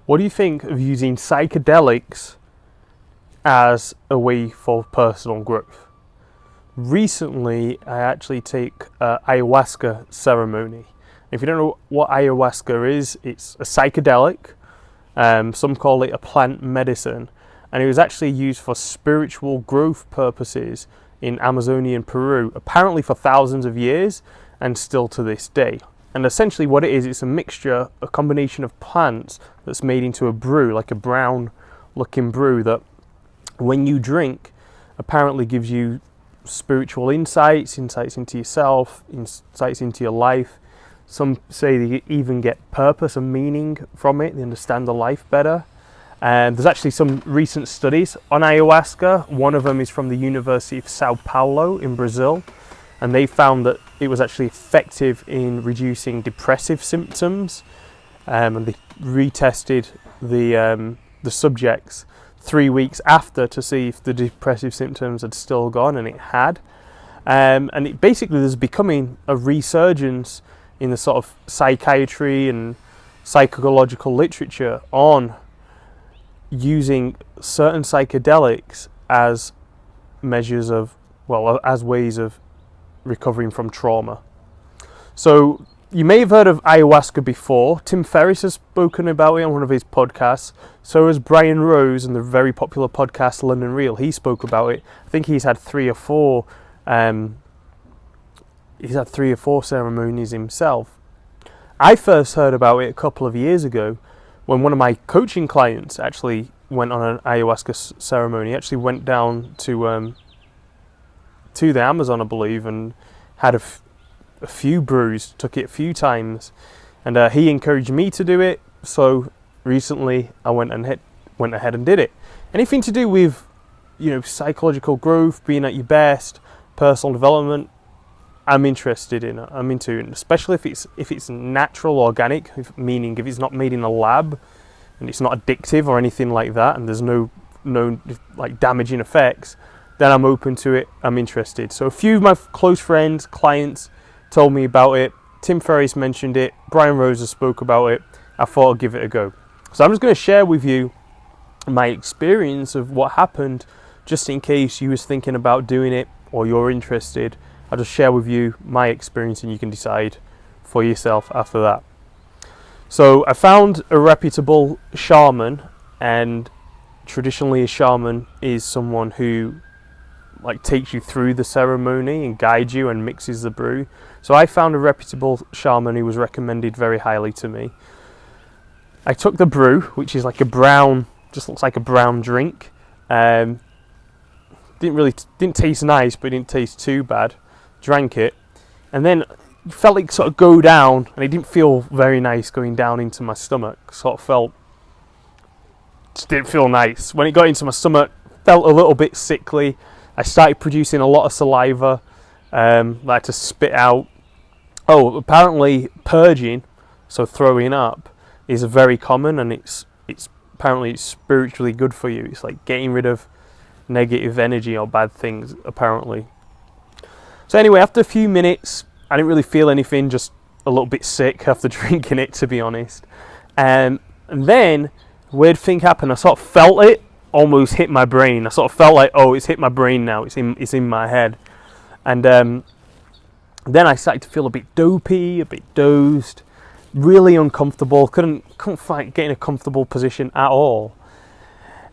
What do you think of using psychedelics as a way for personal growth? Recently, I actually take ayahuasca ceremony. If you don't know what ayahuasca is, it's a psychedelic. Some call it a plant medicine, and it was actually used for spiritual growth purposes in Amazonia and Peru, apparently for thousands of years and still to this day. And essentially what it is, it's a mixture, a combination of plants that's made into a brew, like a brown looking brew that when you drink apparently gives you spiritual insights into yourself, insights into your life. Some say they even get purpose and meaning from it, they understand the life better. And there's actually some recent studies on ayahuasca. One of them is from the University of Sao Paulo in Brazil, and they found that it was actually effective in reducing depressive symptoms. And they retested the subjects 3 weeks after to see if the depressive symptoms had still gone, and it had. And it basically, there's becoming a resurgence in the sort of psychiatry and psychological literature on using certain psychedelics as measures of, well, as ways of recovering from trauma. So you may have heard of ayahuasca before. Tim Ferriss has spoken about it on one of his podcasts. So has Brian Rose in the very popular podcast London Real. He spoke about it. I think he's had three or four ceremonies himself. I first heard about it a couple of years ago when one of my coaching clients actually went on an ayahuasca ceremony. He actually went down to the Amazon, I believe, and had a few brews, took it a few times, and he encouraged me to do it. So recently I went ahead and did it. Anything to do with, psychological growth, being at your best, personal development, I'm interested in it. I'm into it, especially if it's natural, organic, meaning if it's not made in a lab and it's not addictive or anything like that, and there's no like damaging effects, then I'm open to it. I'm interested. So a few of my close friends, clients told me about it. Tim Ferriss mentioned it. Brian Rose spoke about it. I thought I'd give it a go. So I'm just going to share with you my experience of what happened, just in case you was thinking about doing it or you're interested. I'll just share with you my experience and you can decide for yourself after that. So I found a reputable shaman, and traditionally a shaman is someone who takes you through the ceremony and guides you and mixes the brew. So I found a reputable shaman who was recommended very highly to me. I took the brew, which is like a brown, just looks like a brown drink. Didn't taste nice, but it didn't taste too bad. Drank it, and then felt it sort of go down, and it didn't feel very nice going down into my stomach. Just didn't feel nice. When it got into my stomach, felt a little bit sickly. I started producing a lot of saliva, like to spit out. Oh, apparently purging, so throwing up, is very common, and it's apparently spiritually good for you. It's like getting rid of negative energy or bad things, apparently. So anyway, after a few minutes, I didn't really feel anything, just a little bit sick after drinking it, to be honest. And then, weird thing happened. I sort of felt it almost hit my brain. I sort of felt like, oh, it's hit my brain now. It's in my head. And then I started to feel a bit dopey, a bit dozed, really uncomfortable. Couldn't find getting a comfortable position at all.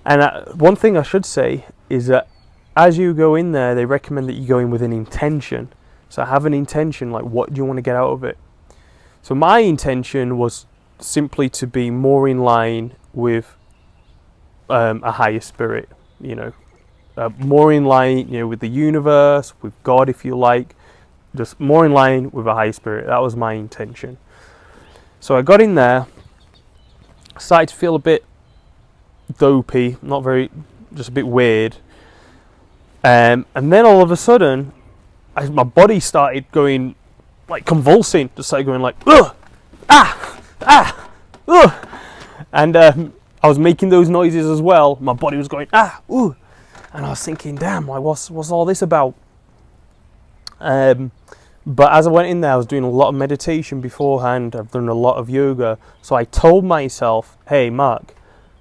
And one thing I should say is that as you go in there, they recommend that you go in with an intention. So have an intention, like what do you want to get out of it? So my intention was simply to be more in line with a higher spirit, more in line, with the universe, with God, if you like, just more in line with a higher spirit. That was my intention. So I got in there, started to feel a bit dopey, just a bit weird. And then all of a sudden, my body started going, convulsing, just started going ugh, ugh. And I was making those noises as well. My body was going, ooh. And I was thinking, damn, what's all this about? But as I went in there, I was doing a lot of meditation beforehand. I've done a lot of yoga. So I told myself, hey, Mark,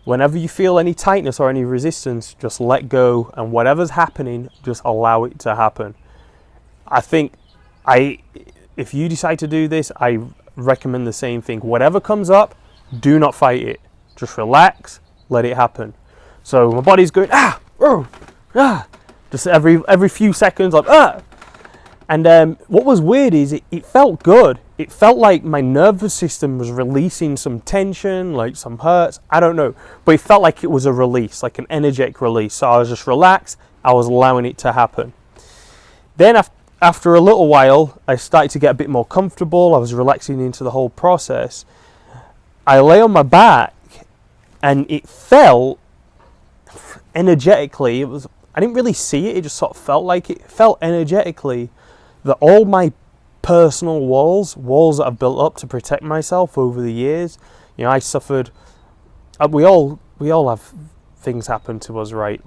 whenever you feel any tightness or any resistance, just let go. And whatever's happening, just allow it to happen. I think if you decide to do this, I recommend the same thing. Whatever comes up, do not fight it. Just relax, let it happen. So my body's going, just every few seconds, like, And what was weird is it felt good. It felt like my nervous system was releasing some tension, like some hurts, I don't know. But it felt like it was a release, like an energetic release. So I was just relaxed, I was allowing it to happen. Then after a little while, I started to get a bit more comfortable. I was relaxing into the whole process. I lay on my back and it felt energetically, I didn't really see it, it just sort of felt like it felt energetically that all my personal walls that I've built up to protect myself over the years, you know, I suffered, we all have things happen to us, right?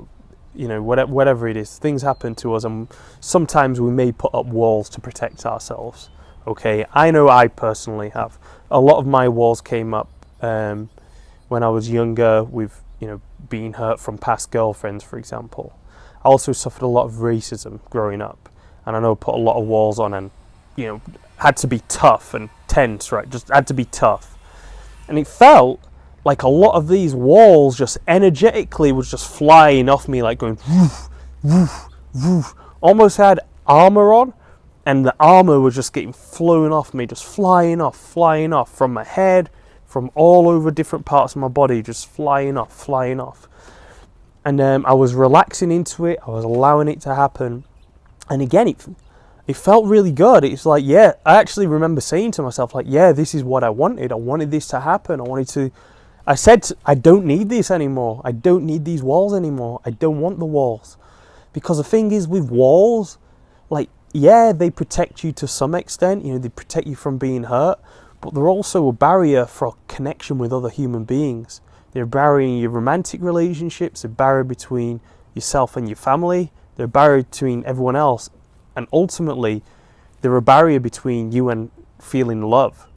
You know, whatever it is, things happen to us, and sometimes we may put up walls to protect ourselves. Okay, I know I personally have. A lot of my walls came up when I was younger with, you know, being hurt from past girlfriends, for example. I also suffered a lot of racism growing up, and I know I put a lot of walls on and, you know, had to be tough and tense, right? Just had to be tough. And it felt like a lot of these walls just energetically was just flying off me, like going woof, woof, woof. Almost had armor on, and the armor was just getting flown off me, just flying off from my head, from all over different parts of my body, just flying off. And I was relaxing into it, I was allowing it to happen. And again, it felt really good. It's like, yeah, I actually remember saying to myself, like, yeah, this is what I wanted. I wanted this to happen. I said, I don't need this anymore. I don't need these walls anymore. I don't want the walls. Because the thing is with walls, like, yeah, they protect you to some extent. You know, they protect you from being hurt. But they're also a barrier for connection with other human beings. They're a barrier in your romantic relationships, a barrier between yourself and your family. They're a barrier between everyone else. And ultimately, they're a barrier between you and feeling love.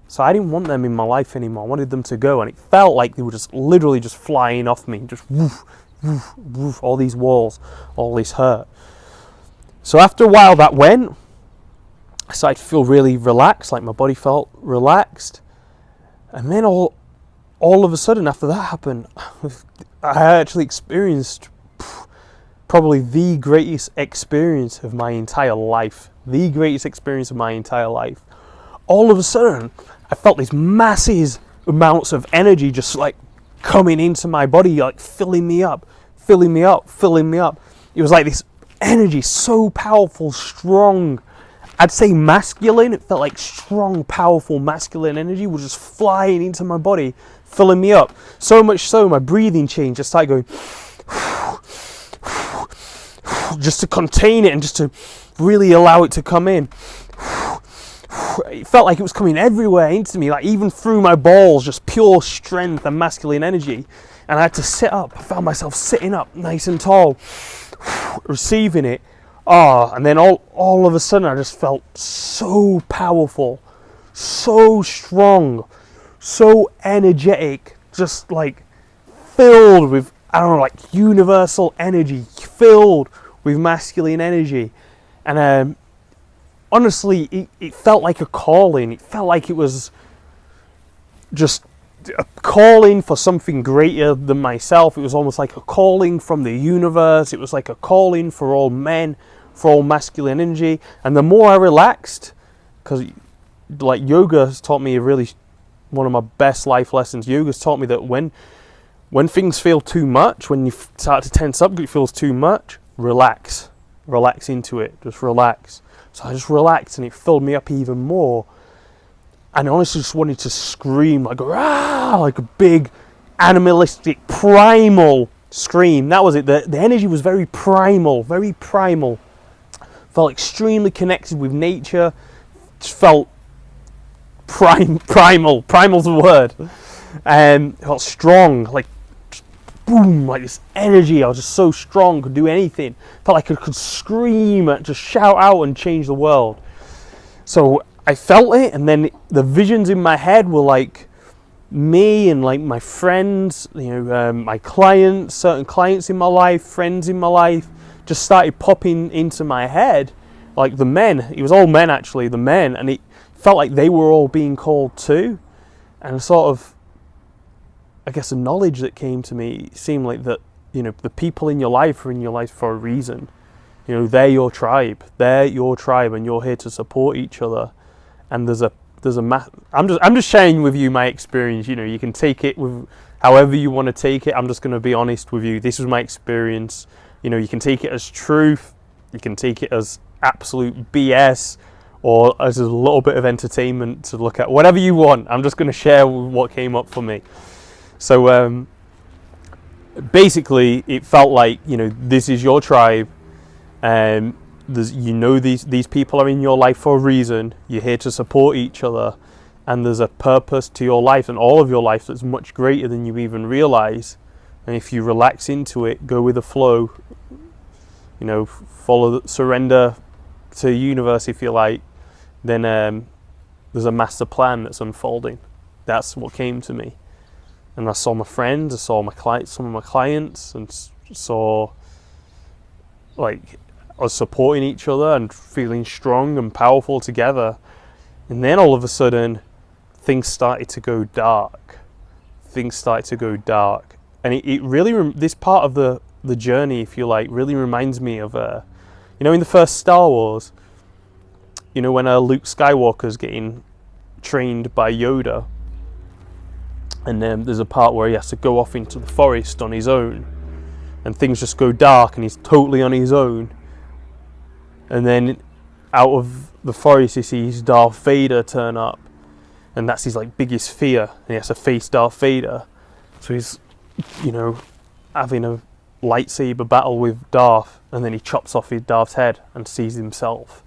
So I didn't want them in my life anymore. I wanted them to go. And it felt like they were just literally just flying off me. Just woof, woof, woof, all these walls, all this hurt. So after a while that went, I started to feel really relaxed, like my body felt relaxed. And then all of a sudden after that happened, I actually experienced probably the greatest experience of my entire life. The greatest experience of my entire life. All of a sudden, I felt these massive amounts of energy just like coming into my body, like filling me up. It was like this energy, so powerful, strong. I'd say masculine. It felt like strong, powerful, masculine energy was just flying into my body, filling me up. So much so, my breathing changed. I started going just to contain it and just to really allow it to come in. It felt like it was coming everywhere into me, like even through my balls, just pure strength and masculine energy. And I had to sit up. I found myself sitting up nice and tall, receiving it. And then all of a sudden I just felt so powerful, so strong, so energetic, just like filled with, I don't know, like universal energy, filled with masculine energy. And honestly, it felt like a calling. It felt like it was just a calling for something greater than myself. It was almost like a calling from the universe. It was like a calling for all men, for all masculine energy. And the more I relaxed, because like yoga has taught me one of my best life lessons. Yoga's taught me that when things feel too much, when you start to tense up, it feels too much, relax into it, just relax. So I just relaxed and it filled me up even more. And I honestly just wanted to scream like a big animalistic primal scream. That was it. The energy was very primal, very primal. Felt extremely connected with nature. Just felt primal. Primal's the word. Felt strong, like boom, like this energy. I was just so strong, could do anything. Felt like I could scream and just shout out and change the world. So I felt it, and then the visions in my head were like me and like my friends, my clients, certain clients in my life, friends in my life, just started popping into my head. Like the men, it was all men actually, the men, and it felt like they were all being called too. And sort of, I guess, the knowledge that came to me seemed like that, the people in your life are in your life for a reason. They're your tribe, and you're here to support each other. And I'm just sharing with you my experience. You can take it with however you want to take it. I'm just going to be honest with you. This was my experience. You can take it as truth, you can take it as absolute BS, or as a little bit of entertainment to look at, whatever you want. I'm just going to share what came up for me. So basically it felt like, this is your tribe, and these people are in your life for a reason. You're here to support each other, and there's a purpose to your life and all of your life that's much greater than you even realize. And if you relax into it, go with the flow, surrender to the universe if you like, then there's a master plan that's unfolding. That's what came to me. And I saw my friends, I saw some of my clients, and saw like us supporting each other and feeling strong and powerful together. And then all of a sudden, things started to go dark. And it really, this part of the journey, if you like, really reminds me of, in the first Star Wars, when Luke Skywalker's getting trained by Yoda, and then there's a part where he has to go off into the forest on his own, and things just go dark, and he's totally on his own. And then out of the forest, he sees Darth Vader turn up, and that's his like biggest fear, and he has to face Darth Vader. So he's, having a lightsaber battle with Darth, and then he chops off Darth's head and sees himself.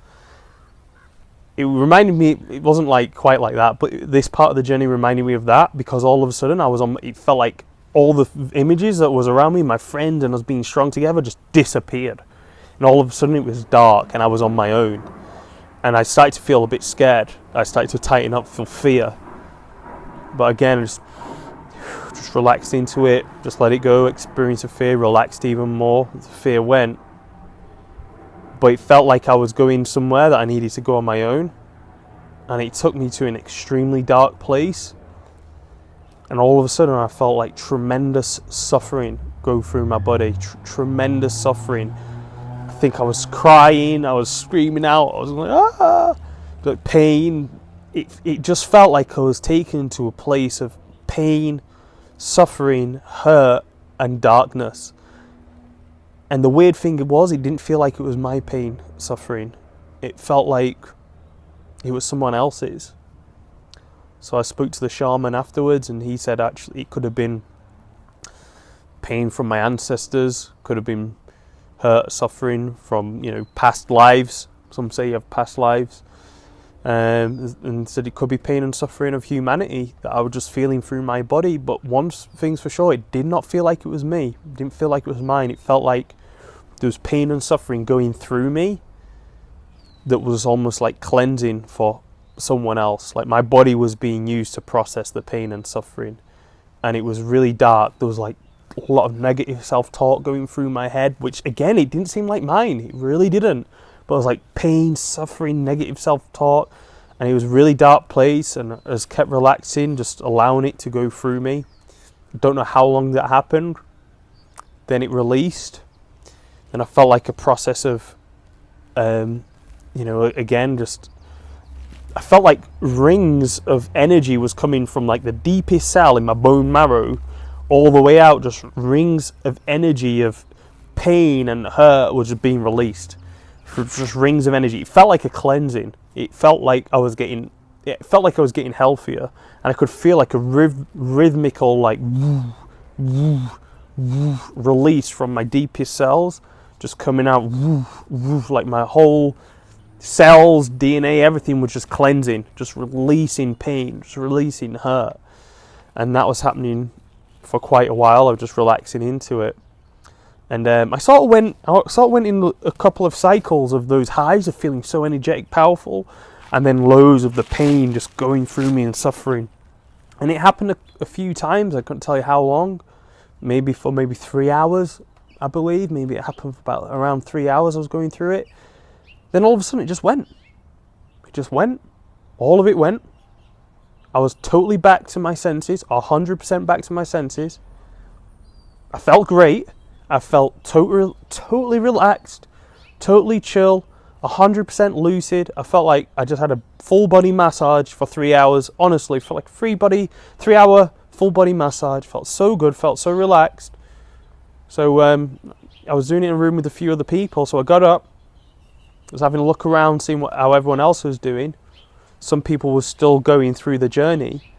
It reminded me, it wasn't like quite like that, but this part of the journey reminded me of that, because all of a sudden it felt like all the images that was around me, my friend and us being strong together, just disappeared. And all of a sudden it was dark and I was on my own. And I started to feel a bit scared. I started to tighten up, feel fear. But again, just relaxed into it, just let it go, experience of fear, relaxed even more. The fear went. But it felt like I was going somewhere that I needed to go on my own. And it took me to an extremely dark place. And all of a sudden I felt like tremendous suffering go through my body. Tremendous suffering. I think I was crying, I was screaming out, I was like, like pain. It just felt like I was taken to a place of pain, suffering, hurt, and darkness. And the weird thing was, it didn't feel like it was my pain, suffering. It felt like it was someone else's. So I spoke to the shaman afterwards, and he said actually it could have been pain from my ancestors, could have been hurt, suffering from, past lives. Some say you have past lives. And said it could be pain and suffering of humanity that I was just feeling through my body. But one thing's for sure, it did not feel like it was me. It didn't feel like it was mine. It felt like there was pain and suffering going through me that was almost like cleansing for someone else. Like my body was being used to process the pain and suffering. And it was really dark. There was like a lot of negative self-talk going through my head, which again, it didn't seem like mine. It really didn't. But it was like pain, suffering, negative self-talk, and it was a really dark place, and I just kept relaxing, just allowing it to go through me. I don't know how long that happened. Then it released, and I felt like a process of, again, just, I felt like rings of energy was coming from like the deepest cell in my bone marrow, all the way out, just rings of energy of pain and hurt was just being released. Just rings of energy. It felt like a cleansing. It felt like I was getting healthier, and I could feel like a rhythmical like woo, woo, woo, release from my deepest cells, just coming out, woo, woo, like my whole cells, DNA, everything was just cleansing, just releasing pain, just releasing hurt, and that was happening for quite a while. I was just relaxing into it. And I sort of went in a couple of cycles of those highs of feeling so energetic, powerful, and then loads of the pain just going through me and suffering. And it happened a few times. I couldn't tell you how long. Maybe 3 hours, I believe. Maybe it happened for about around 3 hours I was going through it. Then all of a sudden it just went. It just went. All of it went. I was totally back to my senses, 100% back to my senses. I felt great. I felt totally relaxed, totally chill, 100% lucid. I felt like I just had a full body massage for 3 hours. Honestly, felt like 3 hour full body massage. Felt so good, felt so relaxed. So I was doing it in a room with a few other people. So I got up, was having a look around, seeing how everyone else was doing. Some people were still going through the journey.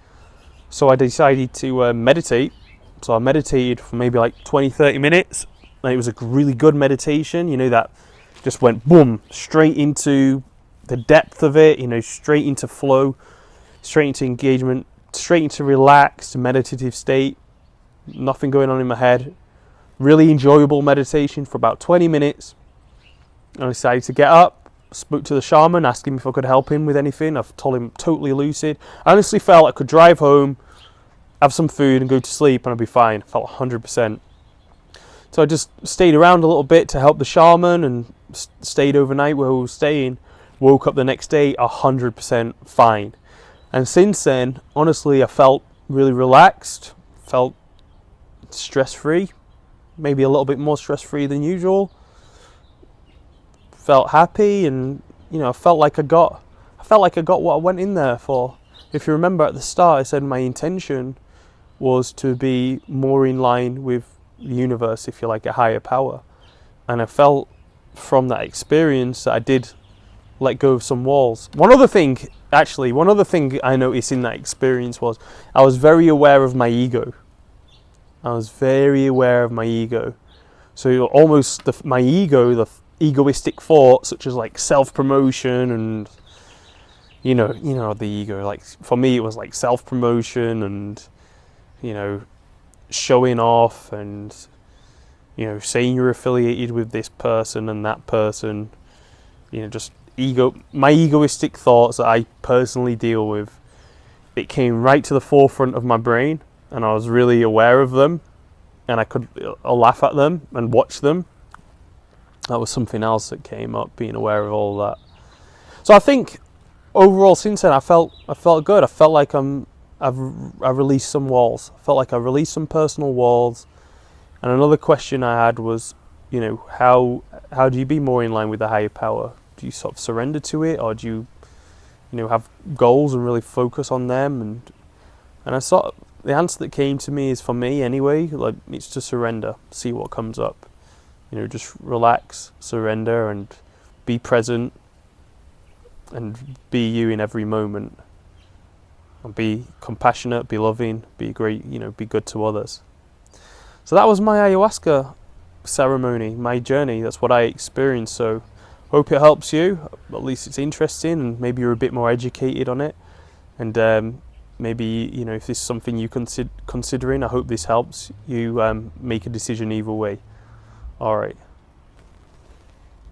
So I decided to meditate. So I meditated for maybe like 20-30 minutes. And it was a really good meditation, that just went boom, straight into the depth of it, straight into flow, straight into engagement, straight into relaxed meditative state. Nothing going on in my head. Really enjoyable meditation for about 20 minutes. I decided to get up, spoke to the shaman, asked him if I could help him with anything. I've told him totally lucid. I honestly felt I could drive home, have some food and go to sleep and I'd be fine. I felt 100%. So I just stayed around a little bit to help the shaman and stayed overnight where we were staying. Woke up the next day 100% fine. And since then, honestly, I felt really relaxed, felt stress-free, maybe a little bit more stress-free than usual. Felt happy, and I felt like I got what I went in there for. If you remember at the start, I said my intention was to be more in line with the universe, if you like, a higher power. And I felt from that experience that I did let go of some walls. One other thing I noticed in that experience was I was very aware of my ego. So almost my ego, the egoistic thoughts such as like self-promotion and the ego, like for me it was like self-promotion and showing off and saying you're affiliated with this person and that person, just my egoistic thoughts that I personally deal with. It came right to the forefront of my brain and I was really aware of them and I could laugh at them and watch them. That was something else that came up, being aware of all that. So I think overall since then I felt good. I felt like I released some walls. I felt like I released some personal walls. And another question I had was, how do you be more in line with the higher power? Do you sort of surrender to it, or do you have goals and really focus on them? And I sort of, the answer that came to me is, for me anyway, like it's to surrender, see what comes up. Just relax, surrender, and be present, and be you in every moment. And be compassionate, be loving, be great, be good to others. So that was my ayahuasca ceremony, my journey. That's what I experienced. So hope it helps you. At least it's interesting, and maybe you're a bit more educated on it. And maybe if this is something you considering, I hope this helps you make a decision either way. All right.